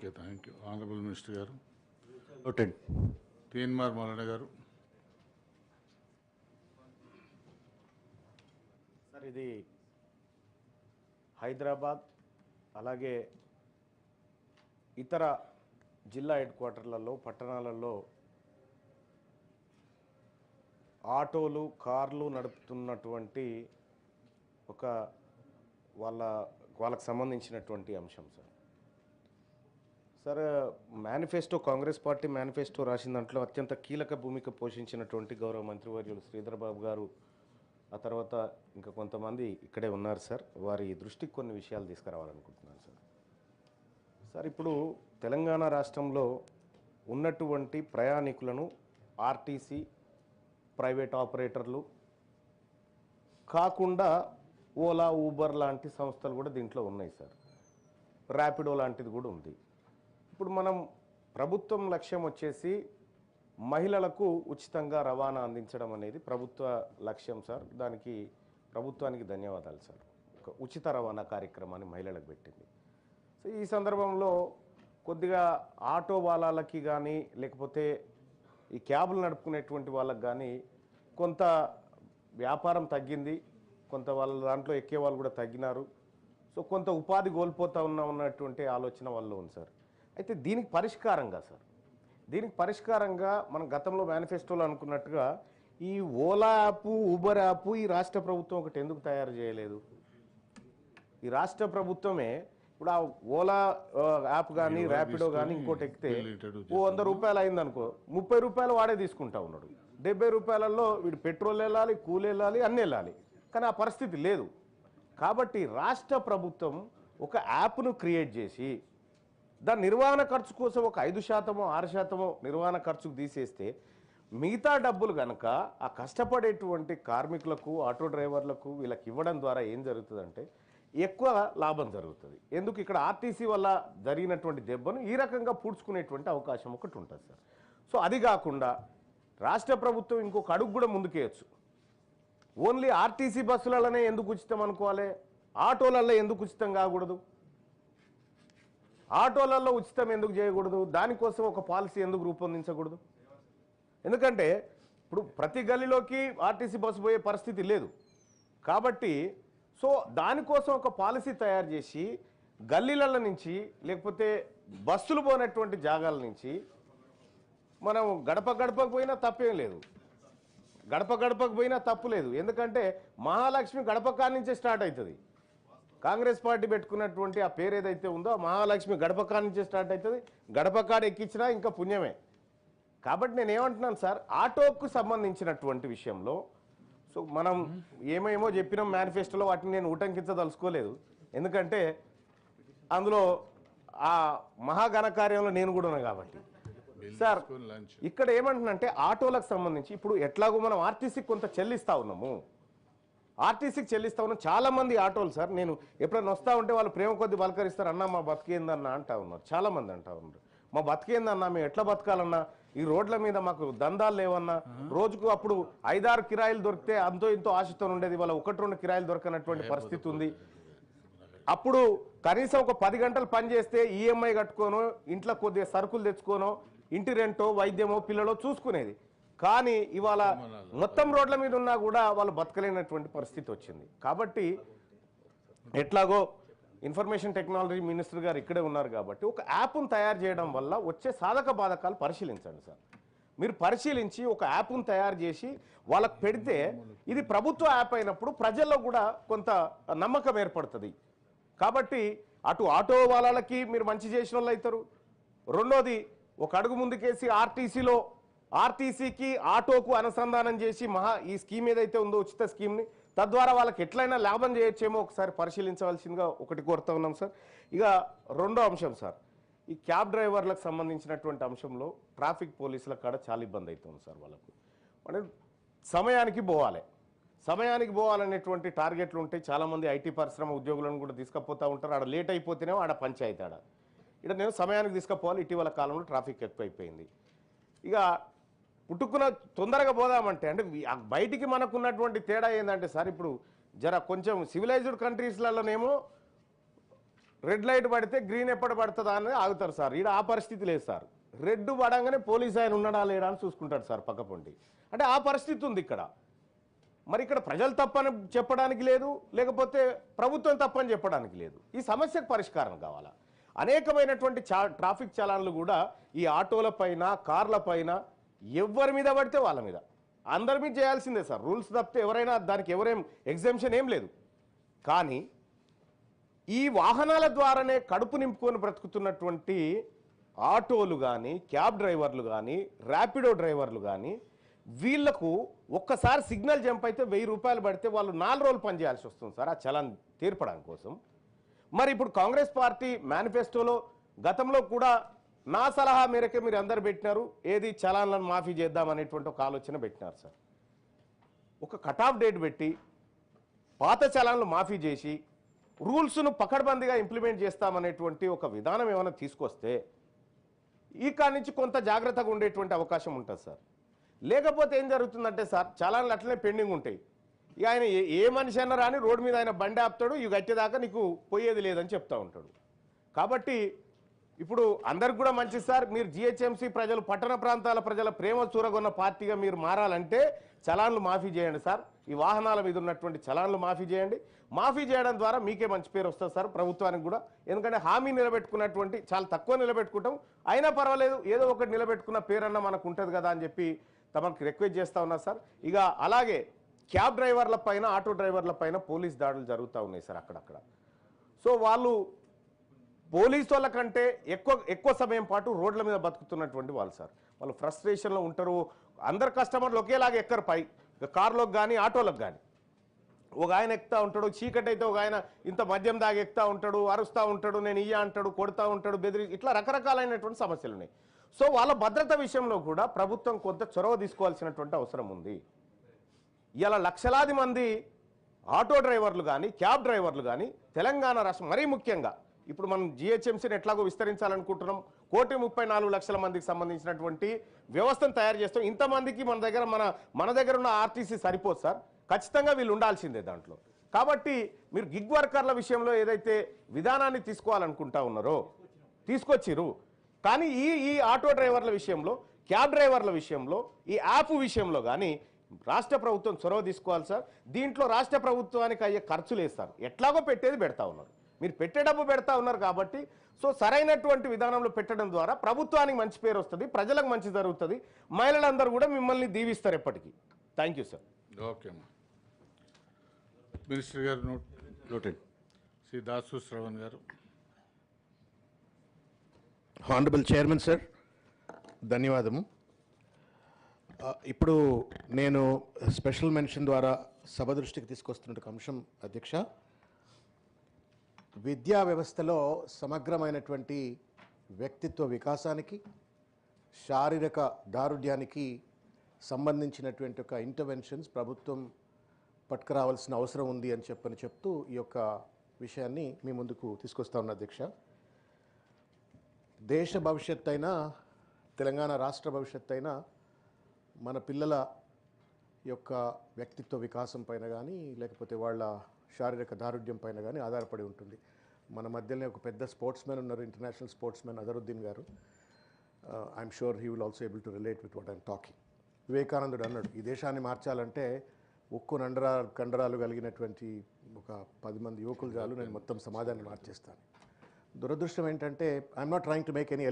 Okay, thank you. Honourable minister గారు. Noted. Teenmar Mallanna garu. Sir, ఇది హైదరాబాద్ అలాగే ఇతర జిల్లా హెడ్ క్వార్టర్లలో పట్టణాలలో ఆటోలు కార్లు నడుపుతున్నటువంటి ఒక వాళ్ళకు సంబంధించినటువంటి అంశం sir. Sir, manifesto Congress party manifesto రాసిన దాంట్లో అత్యంత కీలక భూమిక పోషించినటువంటి గౌరవ మంత్రివర్యులు శ్రీధర్ బాబు గారు, ఆ తర్వాత ఇంకా కొంతమంది ఇక్కడే ఉన్నారు సార్, వారి దృష్టికి కొన్ని విషయాలు తీసుకురావాలనుకుంటున్నాను సార్. సార్, ఇప్పుడు తెలంగాణ రాష్ట్రంలో ఉన్నటువంటి ప్రయాణికులను ఆర్టీసీ ప్రైవేట్ ఆపరేటర్లు కాకుండా ఓలా ఊబర్ లాంటి సంస్థలు కూడా దీంట్లో ఉన్నాయి సార్. ర్యాపిడో లాంటిది కూడా ఉంది. ఇప్పుడు మనం ప్రభుత్వం లక్ష్యం వచ్చేసి మహిళలకు ఉచితంగా రవాణా అందించడం అనేది ప్రభుత్వ లక్ష్యం సార్. దానికి ప్రభుత్వానికి ధన్యవాదాలు సార్. ఒక ఉచిత రవాణా కార్యక్రమాన్ని మహిళలకు పెట్టింది. సో ఈ సందర్భంలో కొద్దిగా ఆటో వాళ్ళకి కానీ లేకపోతే ఈ క్యాబులు నడుపుకునేటువంటి వాళ్ళకి కానీ కొంత వ్యాపారం తగ్గింది, కొంత వాళ్ళ దాంట్లో ఎక్కే వాళ్ళు కూడా తగ్గినారు. సో కొంత ఉపాధి కోల్పోతూ ఉన్నటువంటి ఆలోచన వాళ్ళు ఉంది సార్. అయితే దీనికి పరిష్కారంగా మనం గతంలో మేనిఫెస్టోలో అనుకున్నట్టుగా ఈ ఓలా యాప్, ఊబర్ యాప్ ఈ రాష్ట్ర ప్రభుత్వం ఒకటి ఎందుకు తయారు చేయలేదు? ఈ రాష్ట్ర ప్రభుత్వమే ఇప్పుడు ఆ ఓలా యాప్ కానీ ర్యాపిడో కానీ ఇంకోటి ఎక్కితే 100 రూపాయలు అయిందనుకో, 30 రూపాయలు వాడే తీసుకుంటా ఉన్నాడు. 70 రూపాయలలో వీడు పెట్రోల్ వెళ్ళాలి, కూలి వెళ్ళాలి, అన్నీ వెళ్ళాలి. కానీ ఆ పరిస్థితి లేదు. కాబట్టి రాష్ట్ర ప్రభుత్వం ఒక యాప్ను క్రియేట్ చేసి దాని నిర్వహణ ఖర్చు కోసం ఒక 5%, 6% నిర్వహణ ఖర్చుకు తీసేస్తే మిగతా డబ్బులు కనుక ఆ కష్టపడేటువంటి కార్మికులకు, ఆటో డ్రైవర్లకు వీళ్ళకి ఇవ్వడం ద్వారా ఏం జరుగుతుందంటే ఎక్కువ లాభం జరుగుతుంది. ఎందుకు ఇక్కడ ఆర్టీసీ వల్ల జరిగినటువంటి దెబ్బను ఈ రకంగా పూడ్చుకునేటువంటి అవకాశం ఒకటి ఉంటుంది సార్. సో అది కాకుండా రాష్ట్ర ప్రభుత్వం ఇంకొక అడుగు కూడా ముందుకేయచ్చు. ఓన్లీ ఆర్టీసీ బస్సులలోనే ఎందుకు ఉచితం అనుకోవాలి? ఆటోలలో ఎందుకు ఉచితం కాకూడదు? ఆటోలలో ఉచితం ఎందుకు చేయకూడదు? దానికోసం ఒక పాలసీ ఎందుకు రూపొందించకూడదు? ఎందుకంటే ఇప్పుడు ప్రతి గల్లీలోకి ఆర్టీసీ బస్సు పోయే పరిస్థితి లేదు. కాబట్టి సో దానికోసం ఒక పాలసీ తయారు చేసి గల్లీల నుంచి లేకపోతే బస్సులు పోయినటువంటి జాగాల నుంచి మనం గడపకు పోయినా తప్పేం లేదు, గడపకు పోయినా తప్పు లేదు. ఎందుకంటే మహాలక్ష్మి గడప కాడి నుంచే స్టార్ట్ అవుతుంది. కాంగ్రెస్ పార్టీ పెట్టుకున్నటువంటి ఆ పేరు ఏదైతే ఉందో ఆ మహాలక్ష్మి గడప కాడి నుంచే స్టార్ట్ అవుతుంది. గడప కాడ ఎక్కించినా ఇంకా పుణ్యమే. కాబట్టి నేను ఏమంటున్నాను సార్, ఆటోకు సంబంధించినటువంటి విషయంలో సో మనం ఏమేమో చెప్పినాం మేనిఫెస్టోలో, వాటిని నేను ఉటంకించదలుచుకోలేదు. ఎందుకంటే అందులో ఆ మహాఘనకార్యంలో నేను కూడా ఉన్నాను కాబట్టి. సార్, ఇక్కడ ఏమంటున్నంటే ఆటోలకు సంబంధించి ఇప్పుడు ఎట్లాగో మనం ఆర్టీసీకి కొంత చెల్లిస్తూ ఉన్నాము, చాలా మంది ఆటోలు సార్, నేను ఎప్పుడైనా వస్తూ ఉంటే వాళ్ళు ప్రేమ కొద్ది పలకరిస్తారు, అన్నా మా బతికేందన్నా అంటా ఉన్నారు. చాలా మంది అంటా ఉన్నారు, మా బతికేందన్నా, మేము ఎట్లా బతకాలన్నా, ఈ రోడ్ల మీద మాకు దందాలు లేవన్నా, రోజుకు అప్పుడు 5-6 కిరాయిలు దొరికితే అంతో ఇంతో ఆశతో ఉండేది, వాళ్ళ 1-2 కిరాయిలు దొరకనటువంటి పరిస్థితి ఉంది. అప్పుడు కనీసం ఒక 10 గంటలు పని చేస్తే ఈఎంఐ కట్టుకోనో, ఇంట్లో కొద్దిగా సరుకులు తెచ్చుకోనో, ఇంటి రెంటో, వైద్యమో, పిల్లలో చూసుకునేది. కానీ ఇవాళ మొత్తం రోడ్ల మీద ఉన్నా కూడా వాళ్ళు బతకలేనటువంటి పరిస్థితి వచ్చింది. కాబట్టి ఎట్లాగో ఇన్ఫర్మేషన్ టెక్నాలజీ మినిస్టర్ గారు ఇక్కడే ఉన్నారు కాబట్టి ఒక యాప్ను తయారు చేయడం వల్ల వచ్చే సాధక బాధకాలు పరిశీలించండి సార్. మీరు పరిశీలించి ఒక యాప్ను తయారు చేసి వాళ్ళకు పెడితే ఇది ప్రభుత్వ యాప్ అయినప్పుడు ప్రజల్లో కూడా కొంత నమ్మకం ఏర్పడుతుంది. కాబట్టి అటు ఆటో వాళ్ళకి మీరు మంచి చేసిన వాళ్ళు అవుతారు. రెండోది ఒక అడుగు ముందుకేసి ఆర్టీసీకి ఆటోకు అనుసంధానం చేసి ఈ స్కీమ్ ఏదైతే ఉందో ఉచిత స్కీమ్ని, తద్వారా వాళ్ళకి ఎట్లయినా లాభం చేయొచ్చేమో ఒకసారి పరిశీలించవలసిందిగా ఒకటి కోరుతా ఉన్నాం సార్. ఇక రెండో అంశం సార్, ఈ క్యాబ్ డ్రైవర్లకు సంబంధించినటువంటి అంశంలో ట్రాఫిక్ పోలీసుల కాడ చాలా ఇబ్బంది అవుతుంది సార్. వాళ్ళకు అంటే సమయానికి పోవాలనేటువంటి టార్గెట్లు ఉంటాయి. చాలామంది ఐటీ పరిశ్రమ ఉద్యోగులను కూడా తీసుకుపోతూ ఉంటారు. ఆడ లేట్ అయిపోతేనే ఆడ పంచాయతీ ఇక్కడ నేను సమయానికి తీసుకుపోవాలి. ఇటీవల కాలంలో ట్రాఫిక్ ఎక్కువైపోయింది. ఇక పుట్టుకున్న తొందరగా పోదామంటే అంటే బయటికి మనకు ఉన్నటువంటి తేడా ఏంటంటే సార్, ఇప్పుడు కొంచెం సివిలైజ్డ్ కంట్రీస్లలోనేమో రెడ్ లైట్ పడితే గ్రీన్ ఎప్పుడు పడుతుందా అని ఆగుతారు సార్. ఈడ ఆ పరిస్థితి లేదు సార్. రెడ్ పడంగానే పోలీస్ ఆయన ఉన్నాడా లేడా అని చూసుకుంటాడు సార్ పక్కపొంటి. అంటే ఆ పరిస్థితి ఉంది ఇక్కడ. మరి ఇక్కడ ప్రజలు తప్పని చెప్పడానికి లేదు, లేకపోతే ప్రభుత్వం తప్పని చెప్పడానికి లేదు. ఈ సమస్యకు పరిష్కారం కావాలా. అనేకమైనటువంటి ట్రాఫిక్ చలాన్లు కూడా ఈ ఆటోల పైన, కార్ల పైన ఎవరి మీద పడితే వాళ్ళ మీద, అందరి మీద చేయాల్సిందే సార్. రూల్స్ తప్పితే ఎవరైనా దానికి ఎవరేం ఎగ్జామ్షన్ ఏం లేదు. కానీ ఈ వాహనాల ద్వారానే కడుపు నింపుకొని బ్రతుకుతున్నటువంటి ఆటోలు కానీ, క్యాబ్ డ్రైవర్లు కానీ, ర్యాపిడో డ్రైవర్లు కానీ, వీళ్లకు ఒక్కసారి సిగ్నల్ జంప్ అయితే 1000 రూపాయలు పడితే వాళ్ళు 4 రోజులు పనిచేయాల్సి వస్తుంది సార్ ఆ చలాన్ తీర్పడానికి కోసం. మరి ఇప్పుడు కాంగ్రెస్ పార్టీ మేనిఫెస్టోలో గతంలో కూడా నా సలహా మేరకే మీరు అందరు పెట్టినారు, ఏది చలాన్లను మాఫీ చేద్దామనేటువంటి ఒక ఆలోచన పెట్టినారు సార్. ఒక కట్ ఆఫ్ డేట్ పెట్టి పాత చలాన్లు మాఫీ చేసి రూల్స్ను పకడ్బందీగా ఇంప్లిమెంట్ చేస్తామనేటువంటి ఒక విధానం ఏమైనా తీసుకొస్తే ఈ నుంచి కొంత జాగ్రత్తగా ఉండేటువంటి అవకాశం ఉంటుంది సార్. లేకపోతే ఏం జరుగుతుందంటే సార్, చలాన్లు అట్లనే పెండింగ్ ఉంటాయి. ఇక ఆయన ఏ మనిషి అన్నా రాని రోడ్డు మీద ఆయన బండి ఆపుతాడు, ఇవి కట్టేదాకా నీకు పోయేది లేదని చెప్తా ఉంటాడు. కాబట్టి ఇప్పుడు అందరికి కూడా మంచిది సార్, మీరు జిహెచ్ఎంసీ ప్రజలు, పట్టణ ప్రాంతాల ప్రజల ప్రేమ చూరగొన్న పార్టీగా మీరు మారాలంటే చలాన్లు మాఫీ చేయండి సార్. ఈ వాహనాల మీద ఉన్నటువంటి చలాన్లు మాఫీ చేయండి. మాఫీ చేయడం ద్వారా మీకే మంచి పేరు వస్తుంది సార్, ప్రభుత్వానికి కూడా. ఎందుకంటే హామీ నిలబెట్టుకున్నటువంటి చాలా తక్కువ నిలబెట్టుకుంటాం, అయినా పర్వాలేదు ఏదో ఒకటి నిలబెట్టుకున్న పేరన్నా మనకు ఉంటుంది కదా అని చెప్పి తమకు రిక్వెస్ట్ చేస్తూ ఉన్నా సార్. ఇక అలాగే క్యాబ్ డ్రైవర్ల పైన, ఆటో డ్రైవర్ల పైన పోలీస్ దాడులు జరుగుతూ ఉన్నాయి సార్ అక్కడక్కడ. సో వాళ్ళు పోలీసు వాళ్ళ కంటే ఎక్కువ సమయం పాటు రోడ్ల మీద బతుకుతున్నటువంటి వాళ్ళు సార్. వాళ్ళు ఫ్రస్ట్రేషన్లో ఉంటారు. అందరు కస్టమర్లు ఒకేలాగా ఎక్కరు పై, కార్లోకి కానీ ఆటోలకు కానీ. ఒక ఆయన ఎక్కుతూ ఉంటాడు, చీకటి అయితే ఒక ఆయన ఇంత మద్యం దాగి ఎక్కుతూ ఉంటాడు, అరుస్తూ ఉంటాడు, నేను ఇయ్య అంటాడు, కొడుతూ ఉంటాడు, బెదిరి, ఇట్లా రకరకాలైనటువంటి సమస్యలు ఉన్నాయి. సో వాళ్ళ భద్రత విషయంలో కూడా ప్రభుత్వం కొంత చొరవ తీసుకోవాల్సినటువంటి అవసరం ఉంది. ఇలా లక్షలాది మంది ఆటో డ్రైవర్లు కానీ, క్యాబ్ డ్రైవర్లు కానీ తెలంగాణ రాష్ట్రం, మరీ ముఖ్యంగా ఇప్పుడు మనం జిహెచ్ఎంసీని ఎట్లాగో విస్తరించాలనుకుంటున్నాం, 1,34,00,000 మందికి సంబంధించినటువంటి వ్యవస్థను తయారు చేస్తాం. ఇంతమందికి మన దగ్గర ఉన్న ఆర్టీసీ సరిపోదు సార్, ఖచ్చితంగా వీళ్ళు ఉండాల్సిందే దాంట్లో. కాబట్టి మీరు గిగ్ వర్కర్ల విషయంలో ఏదైతే విధానాన్ని తీసుకోవాలనుకుంటా ఉన్నారో తీసుకొచ్చిరు, కానీ ఈ ఆటో డ్రైవర్ల విషయంలో, క్యాబ్ డ్రైవర్ల విషయంలో, ఈ యాప్ విషయంలో కానీ రాష్ట్ర ప్రభుత్వం చొరవ తీసుకోవాలి సార్. దీంట్లో రాష్ట్ర ప్రభుత్వానికి అయ్యే ఖర్చులు వేస్తారు, ఎట్లాగో పెట్టేది పెడతా ఉన్నారు, మీరు పెట్టే డబ్బు పెడతా ఉన్నారు. కాబట్టి సో సరైనటువంటి విధానంలో పెట్టడం ద్వారా ప్రభుత్వానికి మంచి పేరు వస్తుంది, ప్రజలకు మంచి జరుగుతుంది, మహిళలందరూ కూడా మిమ్మల్ని దీవిస్తారు ఎప్పటికీ. Thank you sir. ఓకే అమ్మా. మినిస్టర్ గారు నోటెడ్. శ్రీ దాసు శ్రవణ్ గారు. హానరబుల్ చైర్మన్ సార్, ధన్యవాదము. ఇప్పుడు నేను స్పెషల్ మెన్షన్ ద్వారా సభ దృష్టికి తీసుకొస్తున్న అంశం అధ్యక్ష, విద్యా వ్యవస్థలో సమగ్రమైనటువంటి వ్యక్తిత్వ వికాసానికి, శారీరక దారుఢ్యానికి సంబంధించినటువంటి ఒక ఇంటర్వెన్షన్స్ ప్రభుత్వం పట్టుకురావాల్సిన అవసరం ఉంది అని చెప్తూ ఈ యొక్క విషయాన్ని మీ ముందుకు తీసుకొస్తా ఉన్నా అధ్యక్ష. దేశ భవిష్యత్ అయినా, తెలంగాణ రాష్ట్ర భవిష్యత్ అయినా మన పిల్లల యొక్క వ్యక్తిత్వ వికాసం పైన కానీ, లేకపోతే వాళ్ళ శారీరక దారుఢ్యం పైన కానీ ఆధారపడి ఉంటుంది. మన మధ్యలోనే ఒక పెద్ద స్పోర్ట్స్ మ్యాన్ ఉన్నారు, ఇంటర్నేషనల్ స్పోర్ట్స్ మ్యాన్ అజరుద్దీన్ గారు. I'm sure he will also able to relate with what I'm talking. వివేకానందుడు అన్నాడు, ఈ దేశాన్ని మార్చాలంటే ఉక్కు కండరాలు కలిగినటువంటి ఒక 10 మంది యువకులు చాలు, నేను మొత్తం సమాజాన్ని మార్చేస్తాను. దురదృష్టం ఏంటంటే I'm not trying to make any